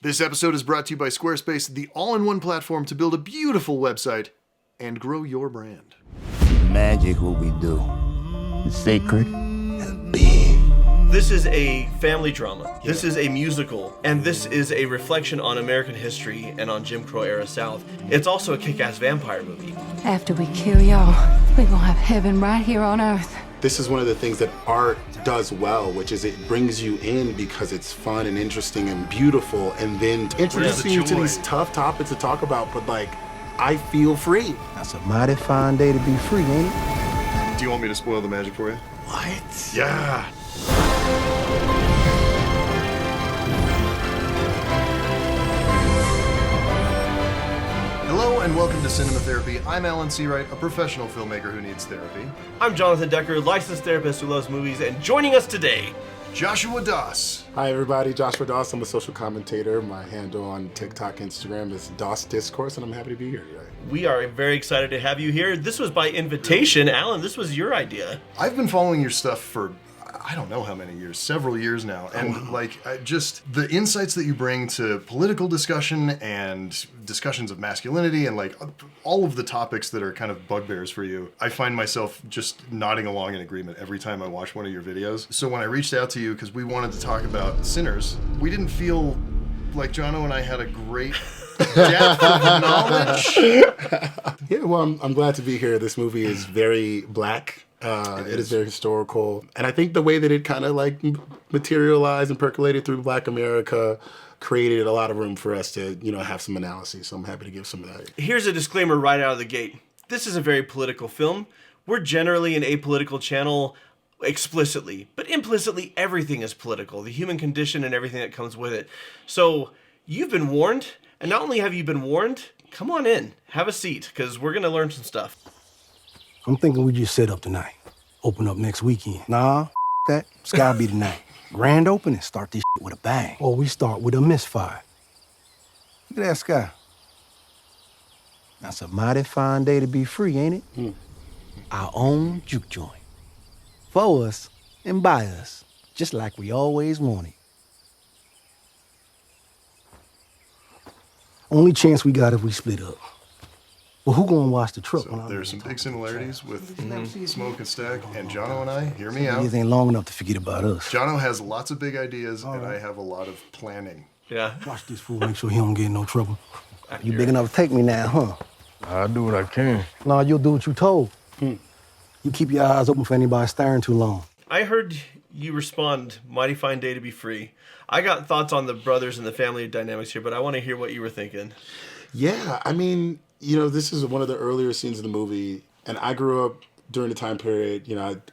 This episode is brought to you by Squarespace, the all-in-one platform to build a beautiful website and grow your brand. Magic what we do. It's sacred and big. This is a family drama. This is a musical. And this is a reflection on American history and on Jim Crow era South. It's also a kick-ass vampire movie. After we kill y'all, we gonna have heaven right here on earth. This is one of the things that art does well, which is it brings you in because it's fun and interesting and beautiful, and then introducing you to these tough topics to talk about, but like, I feel free. That's a mighty fine day to be free, ain't it? Do you want me to spoil the magic for you? What? Yeah. Hello and welcome to Cinema Therapy. I'm Alan Seawright, a professional filmmaker who needs therapy. I'm Jonathan Decker, licensed therapist who loves movies, and joining us today, Joshua Doss. Hi everybody, Joshua Doss. I'm a social commentator. My handle on TikTok, Instagram is Doss Discourse, and I'm happy to be here today. we are very excited to have you here. This was by invitation. Alan, this was your idea. I've been following your stuff for I don't know how many years, several years now. And just the insights that you bring to political discussion and discussions of masculinity and like all of the topics that are kind of bugbears for you, I find myself just nodding along in agreement every time I watch one of your videos. So when I reached out to you, because we wanted to talk about Sinners, we didn't feel like Jono and I had a great depth of knowledge. Yeah, well, I'm glad to be here. This movie is very black. It is very historical. And I think the way that it kind of like materialized and percolated through Black America created a lot of room for us to, have some analysis. So I'm happy to give some of that. Here's a disclaimer right out of the gate. This is a very political film. We're generally an apolitical channel explicitly, but implicitly everything is political. The human condition and everything that comes with it. So you've been warned, and not only have you been warned, come on in, have a seat, because we're going to learn some stuff. I'm thinking we just set up tonight. Open up next weekend. Nah, that. It's gotta be tonight. Grand opening, start this shit with a bang. Or we start with a misfire. Look at that sky. That's a mighty fine day to be free, ain't it? Our own juke joint. For us and by us, just like we always wanted. Only chance we got if we split up. Well, who gonna watch the truck? So there's some big similarities with Smoke and Stack, and Jono and I, hear me out. It ain't long enough to forget about us. Jono has lots of big ideas, and I have a lot of planning. Yeah. Watch this fool, make sure he don't get in no trouble. You big enough to take me now, huh? I'll do what I can. No, you'll do what you told. You keep your eyes open for anybody staring too long. I heard you respond, mighty fine day to be free. I got thoughts on the brothers and the family dynamics here, but I want to hear what you were thinking. Yeah, I mean, this is one of the earlier scenes in the movie, and I grew up during the time period,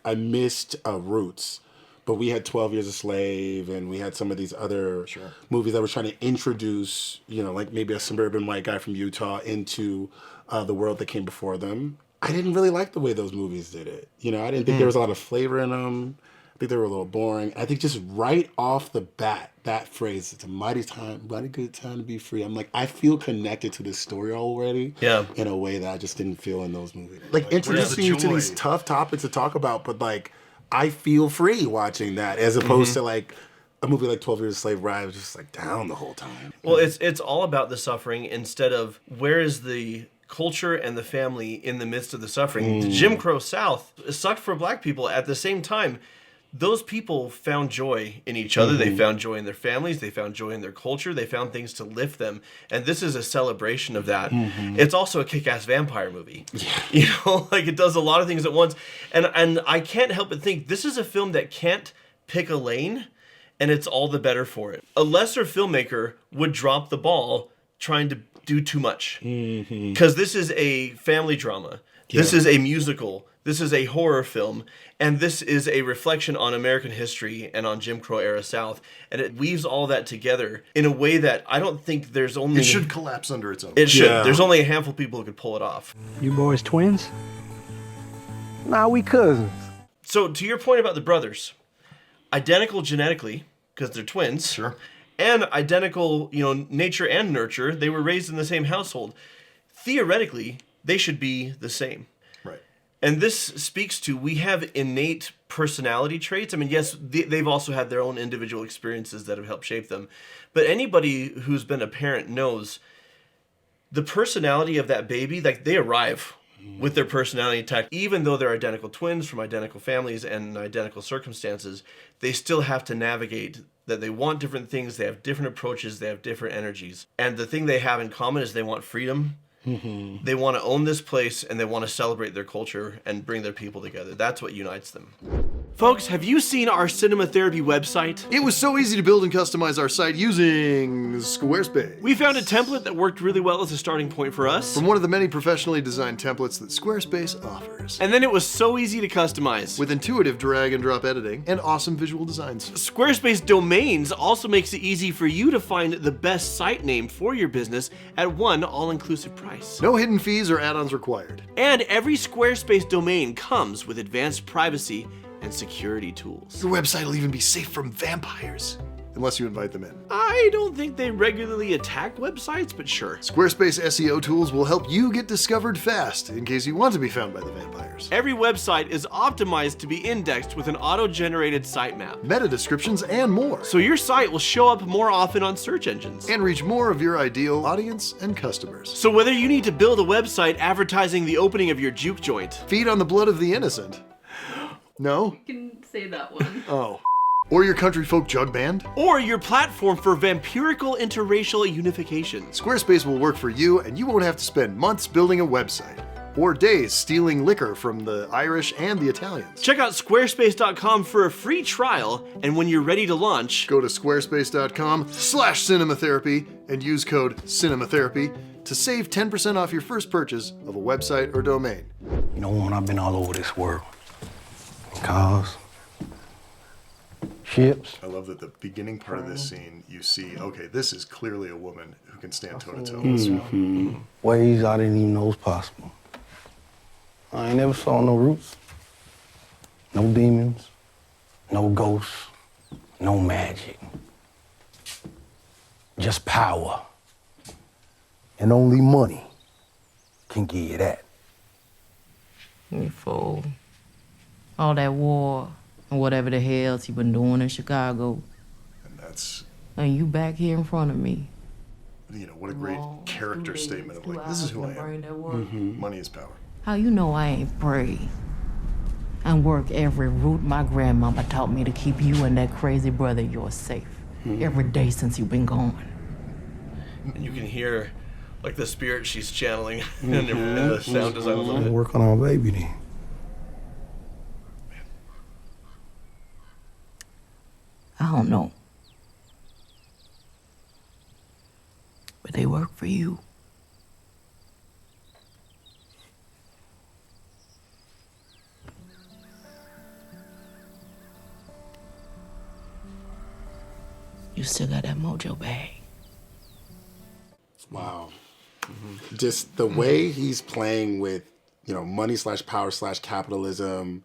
I missed Roots, but we had 12 Years a Slave, and we had some of these other movies that were trying to introduce, like maybe a suburban white guy from Utah into the world that came before them. I didn't really like the way those movies did it. I didn't think there was a lot of flavor in them. I think they were a little boring. I think just right off the bat, that phrase, it's a mighty good time to be free. I'm like, I feel connected to this story already in a way that I just didn't feel in those movies. Like introducing you to these tough topics to talk about, but like, I feel free watching that as opposed to like a movie like 12 Years a Slave where I was just like down the whole time. Well, it's all about the suffering instead of where is the culture and the family in the midst of the suffering. The Jim Crow South sucked for black people. At the same time, those people found joy in each other. They found joy in their families. They found joy in their culture. They found things to lift them. And this is a celebration of that. It's also a kick-ass vampire movie. Yeah. It does a lot of things at once. And I can't help but think this is a film that can't pick a lane, and it's all the better for it. A lesser filmmaker would drop the ball trying to do too much. Because this is a family drama. This is a musical. This is a horror film, and this is a reflection on American history and on Jim Crow era South, and it weaves all that together in a way that I don't think there's only... It should collapse under its own. It should. Yeah. There's only a handful of people who could pull it off. You boys twins? Nah, we cousins. So to your point about the brothers, identical genetically, because they're twins. Sure. And identical, nature and nurture. They were raised in the same household. Theoretically, they should be the same. Right. And this speaks to, we have innate personality traits. I mean, yes, they've also had their own individual experiences that have helped shape them. But anybody who's been a parent knows the personality of that baby, like they arrive with their personality intact. Even though they're identical twins from identical families and identical circumstances, they still have to navigate that they want different things, they have different approaches, they have different energies. And the thing they have in common is they want freedom. They want to own this place, and they want to celebrate their culture and bring their people together. That's what unites them. Folks, have you seen our cinema therapy website? It was so easy to build and customize our site using Squarespace. We found a template that worked really well as a starting point for us. From one of the many professionally designed templates that Squarespace offers. And then it was so easy to customize. With intuitive drag and drop editing and awesome visual designs. Squarespace Domains also makes it easy for you to find the best site name for your business at one all-inclusive price. No hidden fees or add-ons required. And every Squarespace domain comes with advanced privacy and security tools. Your website will even be safe from vampires. Unless you invite them in. I don't think they regularly attack websites, but sure. Squarespace SEO tools will help you get discovered fast in case you want to be found by the vampires. Every website is optimized to be indexed with an auto-generated sitemap. Meta descriptions and more. So your site will show up more often on search engines. And reach more of your ideal audience and customers. So whether you need to build a website advertising the opening of your juke joint, feed on the blood of the innocent. No? You can say that one. Oh. Or your country folk jug band? Or your platform for vampirical interracial unification. Squarespace will work for you, and you won't have to spend months building a website. Or days stealing liquor from the Irish and the Italians. Check out squarespace.com for a free trial, and when you're ready to launch, go to squarespace.com/cinematherapy and use code cinematherapy to save 10% off your first purchase of a website or domain. You know, woman, I've been all over this world. Cars. Ships. I love that the beginning part of this scene, you see, okay, this is clearly a woman who can stand toe-to-toe with this one. Ways I didn't even know was possible. I ain't never saw no roots, no demons, no ghosts, no magic. Just power. And only money can give you that. You fool. All that war and whatever the hell he been doing in Chicago. And that's... And you back here in front of me. You know, what a great character statement of like, this is who I am. Money is power. How you know I ain't pray and work every route my grandmama taught me to keep you and that crazy brother of yours safe every day since you've been gone. And you can hear like the spirit she's channeling in the sound design a little bit. Work on our baby then. I don't know. But they work for you. You still got that mojo bag. Wow. Just the way he's playing with, you know, money / power / capitalism,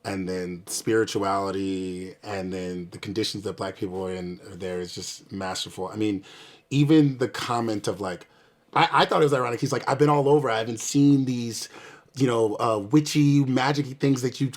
and then spirituality, and then the conditions that Black people are in there is just masterful. I mean, even the comment of like, I thought it was ironic. He's like, I've been all over. I haven't seen these, you know, witchy, magic-y things that you're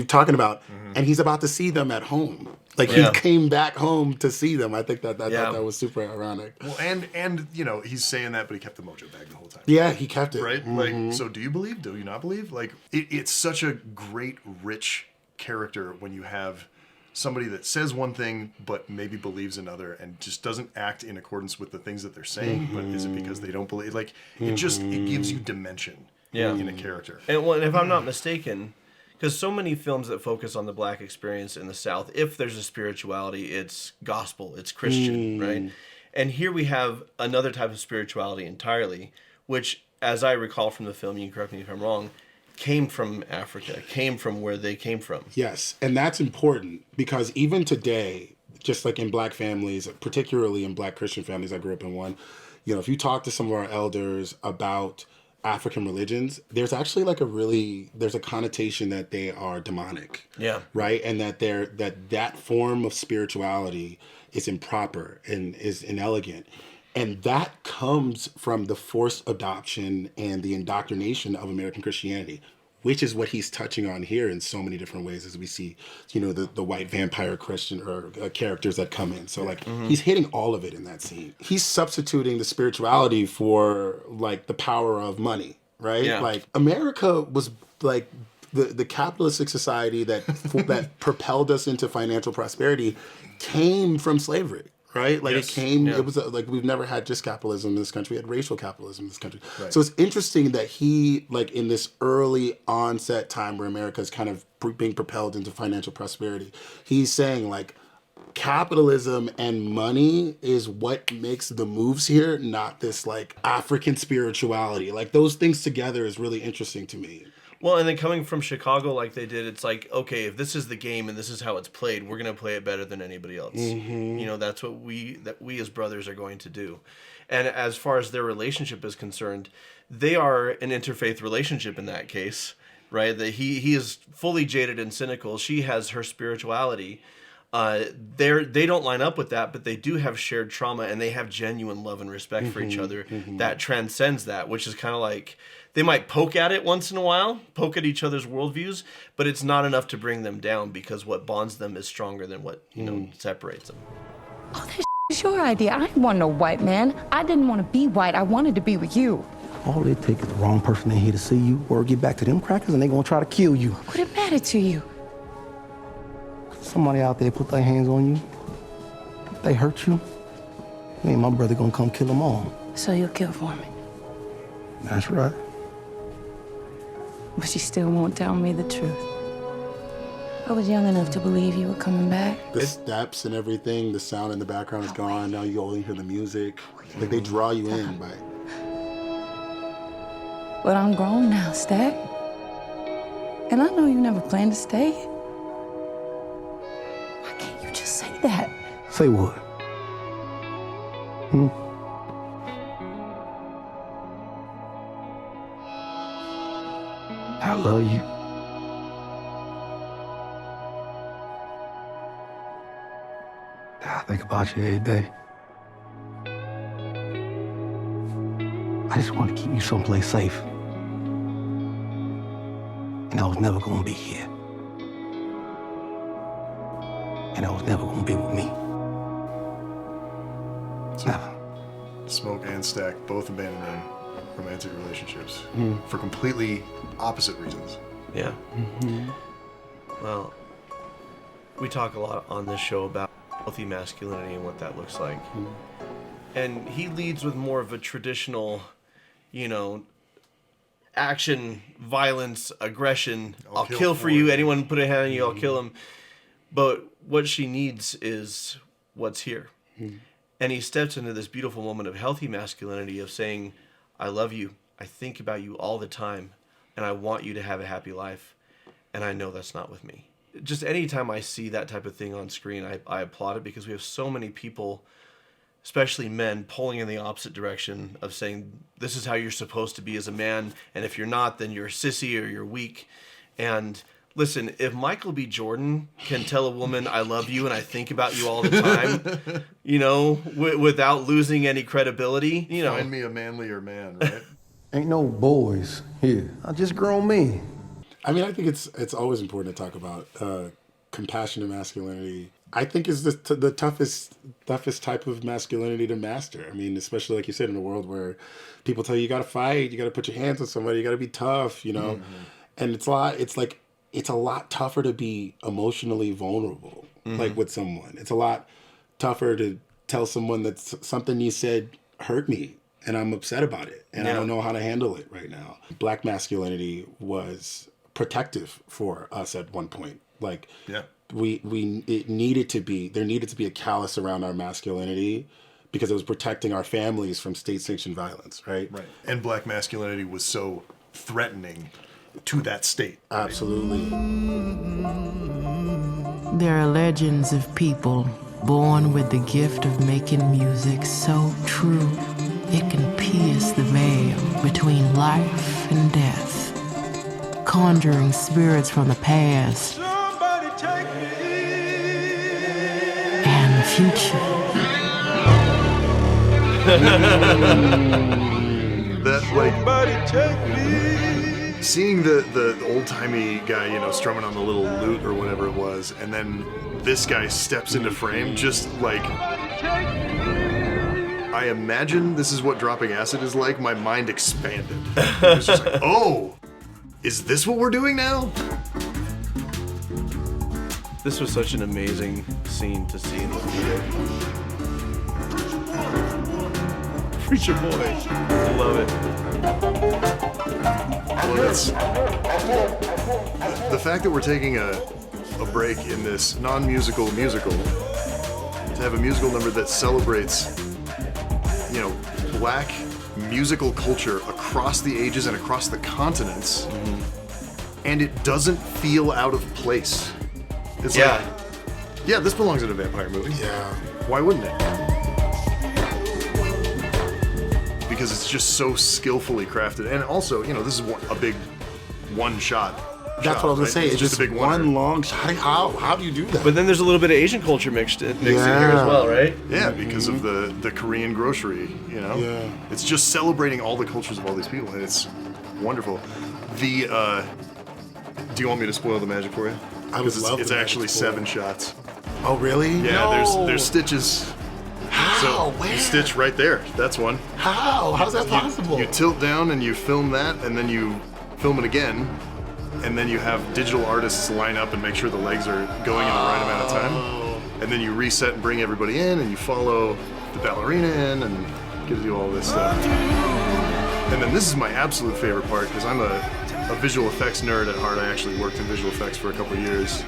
talking about, and he's about to see them at home. Like he came back home to see them. I think that was super ironic. Well, and you know, he's saying that, but he kept the mojo bag the whole time. Yeah, he kept it. Right? Like, so do you believe? Do you not believe? Like, it's such a great, rich character when you have somebody that says one thing but maybe believes another and just doesn't act in accordance with the things that they're saying, but is it because they don't believe? Like, it gives you dimension in a character. And well, if I'm not mistaken, because so many films that focus on the Black experience in the South, if there's a spirituality, it's gospel, it's Christian, right? And here we have another type of spirituality entirely, which, as I recall from the film, you can correct me if I'm wrong, came from Africa, came from where they came from. Yes, and that's important because even today, just like in Black families, particularly in Black Christian families, I grew up in one, you know, if you talk to some of our elders about African religions, there's actually like there's a connotation that they are demonic. Yeah. Right? And that form of spirituality is improper and is inelegant. And that comes from the forced adoption and the indoctrination of American Christianity. which is what he's touching on here in so many different ways as we see, you know, the white vampire Christian or characters that come in. So like he's hitting all of it in that scene. He's substituting the spirituality for like the power of money, right? Yeah. Like America was like the capitalistic society that that propelled us into financial prosperity came from slavery. Right? Like Yes. it came, Yeah. it was like we've never had just capitalism in this country. We had racial capitalism in this country. Right. So it's interesting that he, like in this early onset time where America is kind of being propelled into financial prosperity, he's saying like capitalism and money is what makes the moves here, not this like African spirituality. Like those things together is really interesting to me. Well, and then coming from Chicago like they did, it's like, okay, if this is the game and this is how it's played, we're going to play it better than anybody else. You know, that's what we as brothers are going to do. And as far as their relationship is concerned, they are an interfaith relationship in that case, right? That he is fully jaded and cynical. She has her spirituality. They don't line up with that, but they do have shared trauma and they have genuine love and respect for each other that transcends that, which is kind of like they might poke at it once in a while, poke at each other's worldviews, but it's not enough to bring them down because what bonds them is stronger than what separates them. Oh, that is your idea. I didn't want no white man. I didn't want to be white. I wanted to be with you. All it takes is the wrong person in here to see you or get back to them crackers and they gonna try to kill you. What it mattered to you? Somebody out there put their hands on you. They hurt you. Me and my brother gonna come kill them all. So you'll kill for me. That's right. But you still won't tell me the truth. I was young enough to believe you were coming back. The steps and everything, the sound in the background is gone. Now you only hear the music. Like they draw you in by. But I'm grown now, Stack. And I know you never planned to stay. Why can't you just say that? Say what? I love you. I think about you every day. I just want to keep you someplace safe. And I was never gonna be here. And I was never gonna be with me. Never. Smoke and Stack both abandoning romantic relationships for completely opposite reasons. Yeah. Well, we talk a lot on this show about healthy masculinity and what that looks like. And he leads with more of a traditional, action, violence, aggression. I'll kill for you. Anyone put a hand on you, I'll kill him. But what she needs is what's here. And he steps into this beautiful moment of healthy masculinity of saying, I love you. I think about you all the time. And I want you to have a happy life. And I know that's not with me. Just anytime I see that type of thing on screen, I applaud it because we have so many people, especially men, pulling in the opposite direction of saying, this is how you're supposed to be as a man. And if you're not, then you're a sissy or you're weak. And listen, if Michael B. Jordan can tell a woman, I love you and I think about you all the time, without losing any credibility, Find me a manlier man, right? Ain't no boys here. I'm just grown men. I mean, I think it's always important to talk about compassionate masculinity. I think is the toughest type of masculinity to master. I mean, especially like you said, in a world where people tell you got to fight, you got to put your hands on somebody, you got to be tough, and it's a lot tougher to be emotionally vulnerable, like with someone. It's a lot tougher to tell someone that something you said hurt me and I'm upset about it and I don't know how to handle it right now. Black masculinity was protective for us at one point. Like, there needed to be a callus around our masculinity because it was protecting our families from state-sanctioned violence, right? Right. And black masculinity was so threatening to that state. Absolutely. There are legends of people born with the gift of making music so true it can pierce the veil between life and death, conjuring spirits from the past and the future. That, seeing the old-timey guy, you know, strumming on the little lute or whatever it was, and then this guy steps into frame, just like, I imagine this is what dropping acid is like. My mind expanded. It was just like, oh, is this what we're doing now? This was such an amazing scene to see in the theater. Preacher boy. I love it. Well, that's the fact that we're taking a break in this non-musical musical to have a musical number that celebrates, you know, black musical culture across the ages and across the continents, and it doesn't feel out of place. It's like, yeah, this belongs in a vampire movie. Yeah. Why wouldn't it? Because it's just so skillfully crafted. And also, you know, this is a big one-shot. That's what I was gonna say. It's just a big one long shot. How do you do that? But then there's a little bit of Asian culture mixed in here as well, right? Yeah, because of the Korean grocery, you know? Yeah. It's just celebrating all the cultures of all these people, and it's wonderful. Do you want me to spoil the magic for you? I would love it's the actually magic 7 shots. Oh, really? Yeah, there's stitches. How? So Where? you stitch right there. That's one. How? How's that possible? You tilt down and you film that, and then you film it again, and then you have digital artists line up and make sure the legs are going in the right amount of time. And then you reset and bring everybody in, and you follow the ballerina in, and gives you all this stuff. And then this is my absolute favorite part, because I'm a visual effects nerd at heart. I actually worked in visual effects for a couple of years.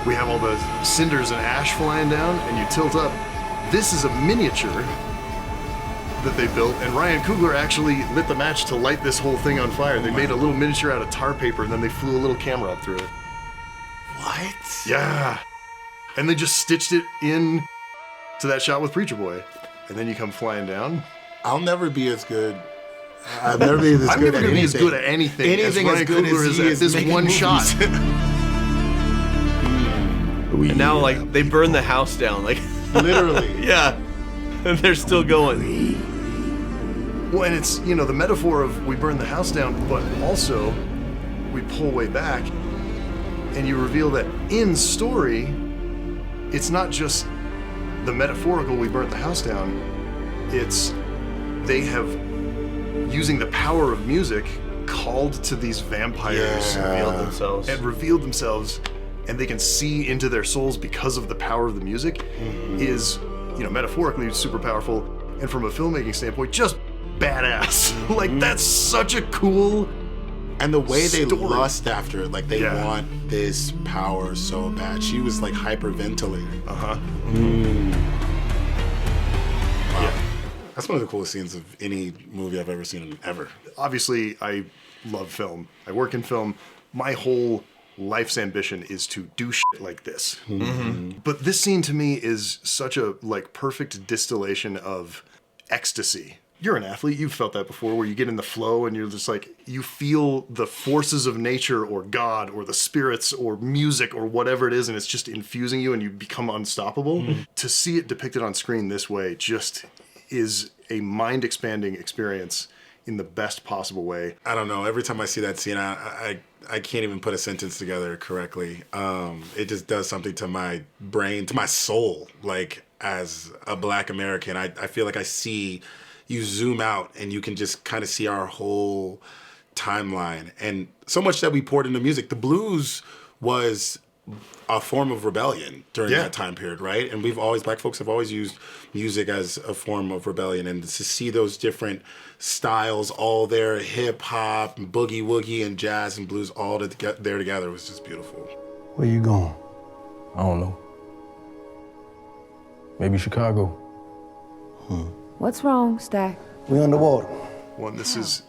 We have all the cinders and ash flying down, and you tilt up. This is a miniature that they built, and Ryan Coogler actually lit the match to light this whole thing on fire. They made a little miniature out of tar paper, and then they flew a little camera up through it. What? Yeah. And they just stitched it in to that shot with Preacher Boy. And then you come flying down. I'll never be as good. I've never been as good at anything. As good at anything Anything as Ryan as good Coogler as he at is this making one movies. shot. And now, like, they burn the house down, like, Literally. yeah, and they're still going. Well, and it's, you know, the metaphor of we burn the house down, but also we pull way back, and you reveal that in story, it's not just the metaphorical we burnt the house down, it's they have, using the power of music, called to these vampires and revealed themselves, and they can see into their souls because of the power of the music, is, you know, metaphorically super powerful, and from a filmmaking standpoint, just badass. Like, that's such a cool And the way they story. lust after it, like they want this power so bad. She was like hyperventilating. Yeah. That's one of the coolest scenes of any movie I've ever seen ever. Obviously, I love film. I work in film. My whole life's ambition is to do shit like this. But this scene to me is such a like perfect distillation of ecstasy. You're an athlete, you've felt that before, where you get in the flow and you're just like, you feel the forces of nature or God or the spirits or music or whatever it is, and it's just infusing you and you become unstoppable. To see it depicted on screen this way just is a mind-expanding experience in the best possible way. I don't know. Every time I see that scene, I can't even put a sentence together correctly. It just does something to my brain, to my soul. Like, as a Black American, I feel like I see, you zoom out and you can just kind of see our whole timeline. And so much that we poured into music. The blues was a form of rebellion during that time period, right? And Black folks have always used music as a form of rebellion. And to see those different styles all there, hip hop, and boogie woogie, and jazz and blues all there together was just beautiful. Where you going? I don't know. Maybe Chicago. What's wrong, Stack? We underwater. One, this is...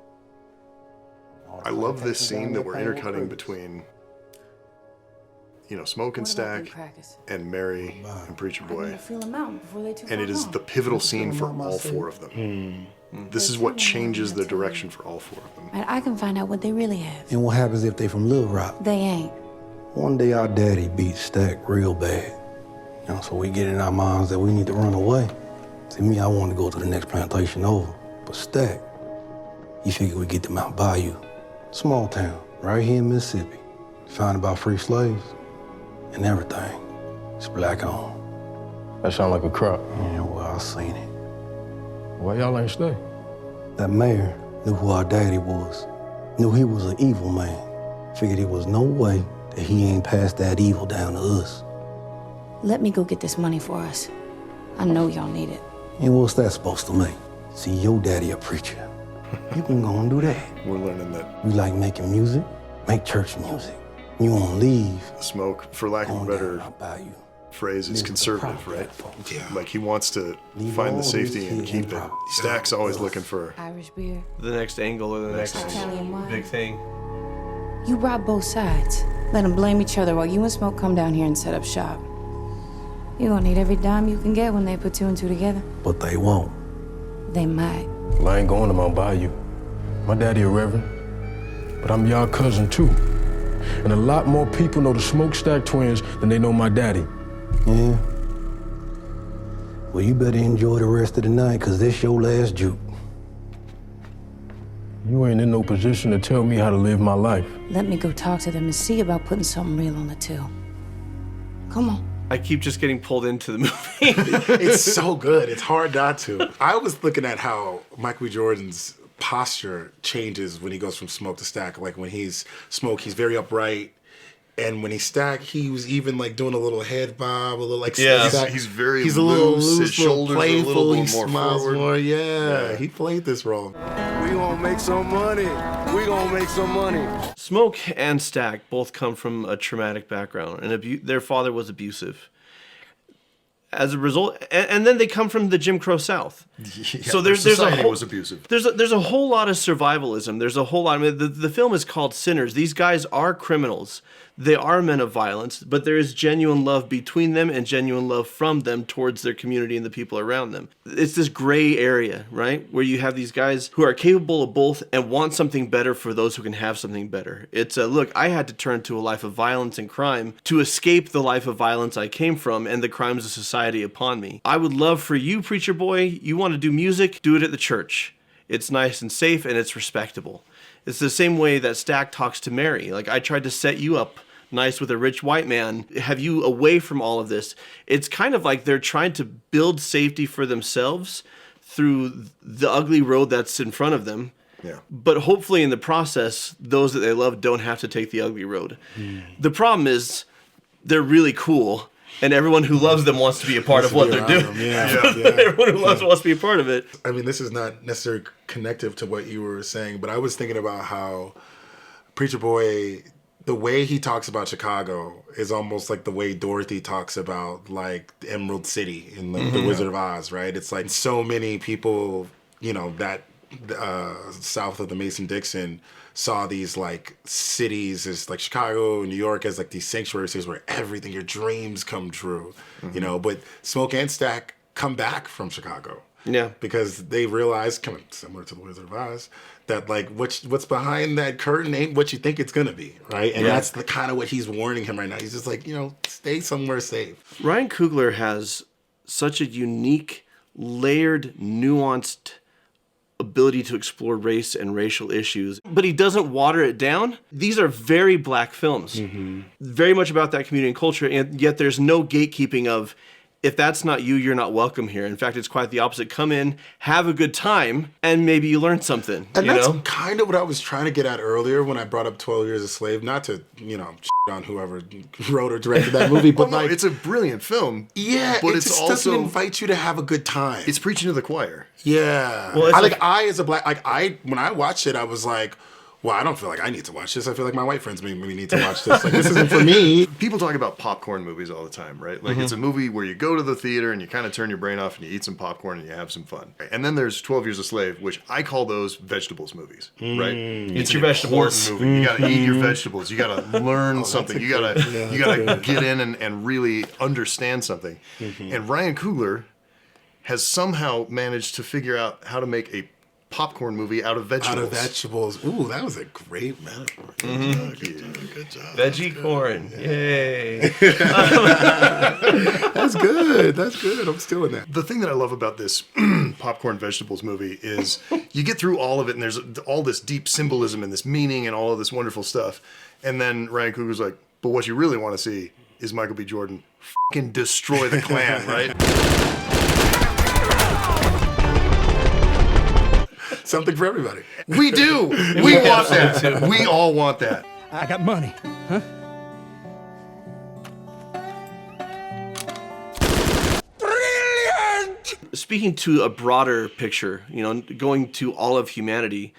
I love this scene that we're intercutting between, you know, Smoke and Stack and Mary and Preacher Boy. And it is the pivotal scene for all 4 of them. This is what changes the direction for all 4 of them. And I can find out what they really have. And what happens if they from Little Rock? They ain't. One day our daddy beat Stack real bad. You know, so we get in our minds that we need to run away. See, me, I wanted to go to the next plantation over. But Stack, he figured we'd get to Mount Bayou. Small town, right here in Mississippi. Found about free slaves and everything. It's black owned. That sound like a crop. Yeah, well, I seen it. Why y'all ain't stay? That mayor knew who our daddy was. Knew he was an evil man. Figured there was no way that he ain't passed that evil down to us. Let me go get this money for us. I know y'all need it. And what's that supposed to mean? See, your daddy a preacher. You can go and do that. We're learning that You like making music? Make church music. You wanna leave? Smoke, for lack of a better I'll buy you. phrase, is conservative, right? Yeah. Like he wants to Leave find all the safety this and here keep and it. drop. Stack's always looking for Irish beer. The next angle or the next Italian wine. big thing. You rob both sides. Let them blame each other while you and Smoke come down here and set up shop. You gonna need every dime you can get when they put two and two together. But they won't. They might. Well, I ain't going to Mount Bayou. My daddy a reverend, but I'm y'all cousin too. And a lot more people know the Smokestack twins than they know my daddy. Yeah. Well, you better enjoy the rest of the night, cause this your last juke. You ain't in no position to tell me how to live my life. Let me go talk to them and see about putting something real on the till. Come on. I keep just getting pulled into the movie. It's so good. It's hard not to. I was looking at how Michael B. Jordan's posture changes when he goes from Smoke to Stack. Like when he's Smoke, he's very upright. And when he's Stack, he was even like doing a little head bob, a little like Yeah. Stack. He's very He's a little loose, his loose, little shoulders are a playful. little He bit more smiles forward. more. Yeah, he played this role. We gonna make some money. We gonna make some money. Smoke and Stack both come from a traumatic background, and their father was abusive. As a result, and then they come from the Jim Crow South. Yeah, So there's a society whole, was abusive. There's a whole lot of survivalism. There's a whole lot. I mean, the film is called Sinners. These guys are criminals. They are men of violence, but there is genuine love between them and genuine love from them towards their community and the people around them. It's this gray area, right, where you have these guys who are capable of both and want something better for those who can have something better. It's look, I had to turn to a life of violence and crime to escape the life of violence I came from and the crimes of society upon me. I would love for you, preacher boy, you want to do music, do it at the church. It's nice and safe and it's respectable. It's the same way that Stack talks to Mary. Like, I tried to set you up nice with a rich white man, have you away from all of this. It's kind of like they're trying to build safety for themselves through the ugly road that's in front of them. Yeah. But hopefully in the process, those that they love don't have to take the ugly road. The problem is they're really cool, and everyone who loves them wants to be a part of what they're doing. Everyone who loves them wants to be a part of it. I mean, this is not necessarily connective to what you were saying, but I was thinking about how Preacher Boy, the way he talks about Chicago is almost like the way Dorothy talks about like the Emerald City in the Wizard of Oz, right? It's like so many people, you know, that south of the Mason-Dixon saw these like cities as like Chicago, New York as like these sanctuary cities where everything, your dreams come true, you know, but Smoke and Stack come back from Chicago. Yeah. Because they realize, kind of similar to the Wizard of Oz, that like what's behind that curtain ain't what you think it's gonna be, right? And that's the kind of what he's warning him right now. He's just like, you know, stay somewhere safe. Ryan Coogler has such a unique, layered, nuanced ability to explore race and racial issues, but he doesn't water it down. These are very black films, very much about that community and culture, and yet there's no gatekeeping of, if that's not you, you're not welcome here. In fact, it's quite the opposite. Come in, have a good time, and maybe you learn something. And you that's know? kind of what I was trying to get at earlier when I brought up 12 Years a Slave. Not to, you know, on whoever wrote or directed that movie, but like, it's a brilliant film. Yeah, but it it's just also doesn't invite you to have a good time. It's preaching to the choir. Yeah. Well, it's as a black, when I watched it, I was like, well, I don't feel like I need to watch this. I feel like my white friends maybe need to watch this. Like, this isn't for me. People talk about popcorn movies all the time, right? Like, it's a movie where you go to the theater and you kind of turn your brain off and you eat some popcorn and you have some fun. And then there's 12 Years a Slave, which I call those vegetables movies, right? It's your vegetables. important movie. You got to eat your vegetables. You got to learn something. You got to get in and really understand something. And Ryan Coogler has somehow managed to figure out how to make a popcorn movie out of vegetables. Out of vegetables. Ooh, that was a great metaphor. Good job. Veggie corn. Yay. That's good. That's good. I'm stealing that. The thing that I love about this Popcorn Vegetables movie is you get through all of it and there's all this deep symbolism and this meaning and all of this wonderful stuff. And then Ryan Coogler's like, but what you really want to see is Michael B. Jordan fucking destroy the Klan, right? Something for everybody. We do. We want that. We all want that. I got money, huh? Speaking to a broader picture, going to all of humanity,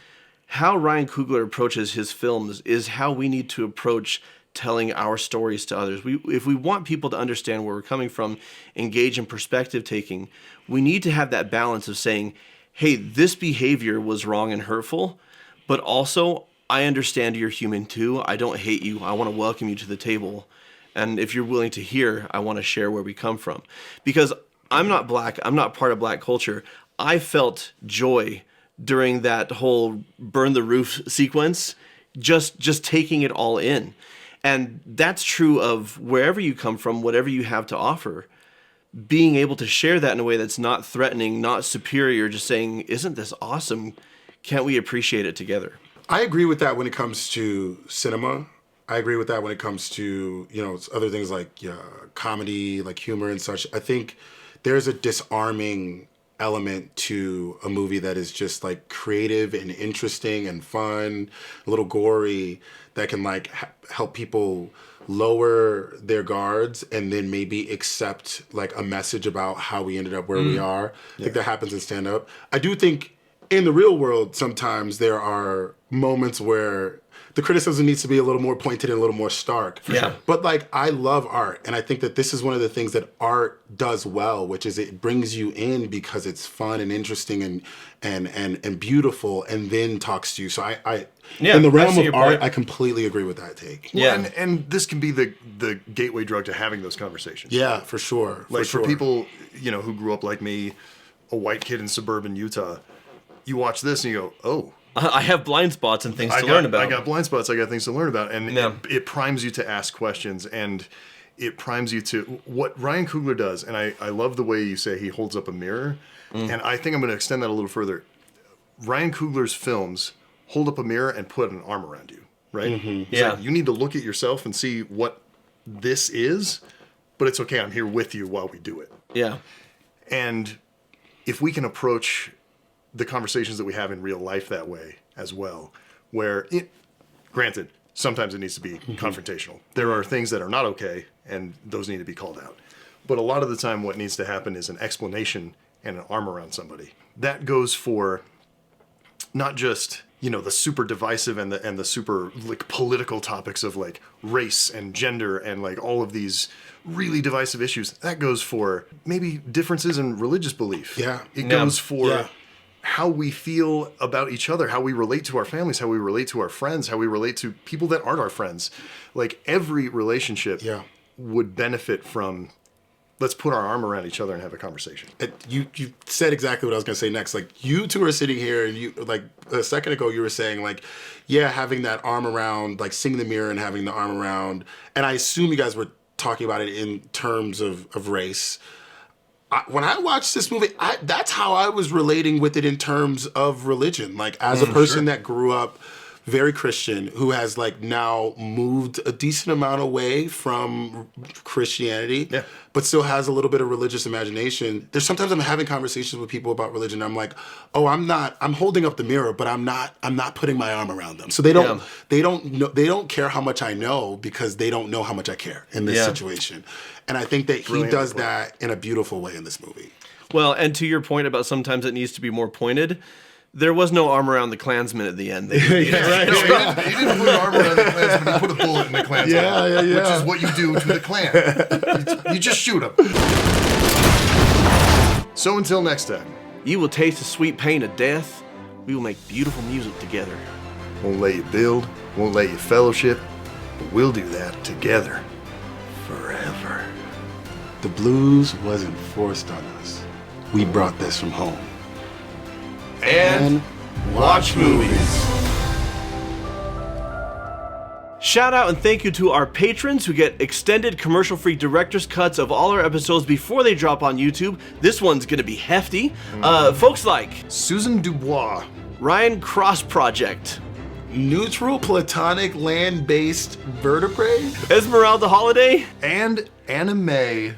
how Ryan Coogler approaches his films is how we need to approach telling our stories to others. If we want people to understand where we're coming from, engage in perspective taking, we need to have that balance of saying, hey, this behavior was wrong and hurtful, but also I understand you're human too. I don't hate you. I want to welcome you to the table. And if you're willing to hear, I want to share where we come from. Because I'm not black. I'm not part of black culture. I felt joy during that whole burn the roof sequence, just taking it all in. And that's true of wherever you come from, whatever you have to offer. Being able to share that in a way that's not threatening, not superior, just saying, isn't this awesome? Can't we appreciate it together? I agree with that when it comes to cinema. I agree with that when it comes to, other things like comedy, like humor and such. I think there's a disarming element to a movie that is just like creative and interesting and fun, a little gory, that can like help people lower their guards and then maybe accept like a message about how we ended up where we are. I think that happens in stand-up. I do think in the real world, sometimes there are moments where the criticism needs to be a little more pointed and a little more stark. Yeah. But like, I love art, and I think that this is one of the things that art does well, which is it brings you in because it's fun and interesting and beautiful, and then talks to you. So I in the realm of art, I completely agree with that take. Yeah, well, and this can be the gateway drug to having those conversations. Yeah, for sure. Like for people, who grew up like me, a white kid in suburban Utah, you watch this and you go, oh. I have blind spots and things to learn about. I got blind spots. I got things to learn about. And it primes you to ask questions, and it primes you to what Ryan Coogler does. And I love the way you say he holds up a mirror. And I think I'm going to extend that a little further. Ryan Coogler's films hold up a mirror and put an arm around you, right? Mm-hmm. Like, you need to look at yourself and see what this is, but it's okay. I'm here with you while we do it. Yeah. And if we can approach the conversations that we have in real life that way as well, where granted, sometimes it needs to be confrontational. There are things that are not okay, and those need to be called out. But a lot of the time what needs to happen is an explanation and an arm around somebody. That goes for not just, the super divisive and the super like political topics of like race and gender and like all of these really divisive issues. That goes for maybe differences in religious belief. Yeah. It goes for how we feel about each other, how we relate to our families, how we relate to our friends, how we relate to people that aren't our friends. Like every relationship would benefit from, let's put our arm around each other and have a conversation. You said exactly what I was going to say next. Like, you two are sitting here, and you, like, a second ago you were saying, like, having that arm around, like, seeing the mirror and having the arm around. And I assume you guys were talking about it in terms of race. When I watched this movie, that's how I was relating with it in terms of religion. Like, as a person that grew up very Christian, who has like now moved a decent amount away from Christianity, but still has a little bit of religious imagination. There's sometimes I'm having conversations with people about religion. And I'm like, oh, I'm holding up the mirror, but I'm not putting my arm around them. So they don't care how much I know, because they don't know how much I care in this situation. And I think that he does that in a beautiful way in this movie. Well, and to your point about sometimes it needs to be more pointed, there was no arm around the Klansman at the end. Right. No, he didn't put an arm around the Klansman. He put a bullet in the Klansman. Which is what you do to the Klan. You just shoot him. So until next time. You will taste the sweet pain of death. We will make beautiful music together. Won't let you build, won't let you fellowship, but we'll do that together. Forever. The blues wasn't forced on us. We brought this from home. And watch movies. Shout out and thank you to our patrons who get extended commercial-free director's cuts of all our episodes before they drop on YouTube. This one's gonna be hefty. Folks like Susan Dubois, Ryan Cross Project, Neutral platonic land-based vertebrae? Esmeralda Holiday, and Anime.